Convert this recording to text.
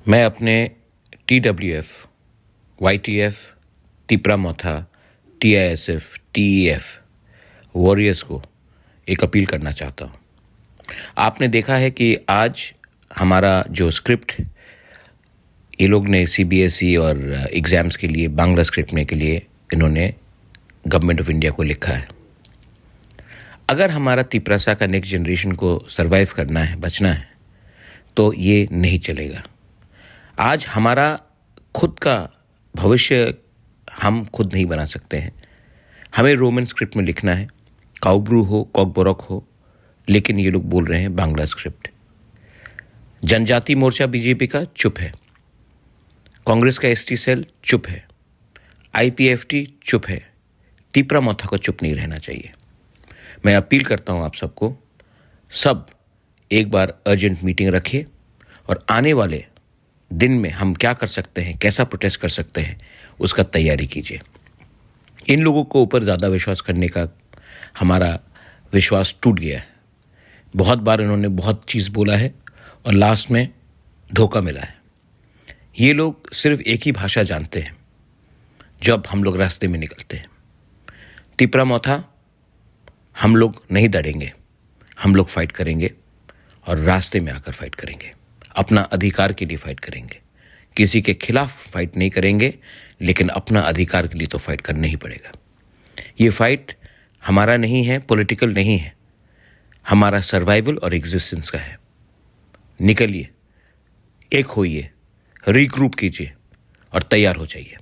मैं अपने TWF, YTF, Tipra मोथा, TISF, TEF warriors को एक अपील करना चाहता हूँ। आपने देखा है कि आज हमारा जो स्क्रिप्ट ये लोग ने CBSE और एग्ज़ाम्स के लिए बांग्ला स्क्रिप्ट में के लिए इन्होंने गवर्नमेंट ऑफ इंडिया को लिखा है। अगर हमारा तिपरासा का नेक्स्ट जनरेशन को सरवाइव करना है, बचना है, तो ये नहीं चलेगा। आज हमारा खुद का भविष्य हम खुद नहीं बना सकते हैं। हमें रोमन स्क्रिप्ट में लिखना है, काउब्रू हो, कॉकबोरक हो, लेकिन ये लोग बोल रहे हैं बांग्ला स्क्रिप्ट। जनजाति मोर्चा बीजेपी का चुप है, कांग्रेस का ST सेल चुप है, IPFT चुप है, तिपरा मोथा को चुप नहीं रहना चाहिए। मैं अपील करता हूं आप सबको, सब एक बार अर्जेंट मीटिंग रखिए और आने वाले दिन में हम क्या कर सकते हैं, कैसा प्रोटेस्ट कर सकते हैं, उसका तैयारी कीजिए। इन लोगों को ऊपर ज़्यादा विश्वास करने का हमारा विश्वास टूट गया है। बहुत बार इन्होंने बहुत चीज़ बोला है और लास्ट में धोखा मिला है। ये लोग सिर्फ एक ही भाषा जानते हैं जब हम लोग रास्ते में निकलते हैं। तिपरा मोथा हम लोग नहीं डरेंगे, हम लोग फाइट करेंगे और रास्ते में आकर फाइट करेंगे, अपना अधिकार के लिए फाइट करेंगे। किसी के खिलाफ फाइट नहीं करेंगे, लेकिन अपना अधिकार के लिए तो फाइट करना ही पड़ेगा। ये फाइट हमारा नहीं है, पॉलिटिकल नहीं है, हमारा सर्वाइवल और एग्जिस्टेंस का है। निकलिए, एक होइए, रीग्रुप कीजिए और तैयार हो जाइए।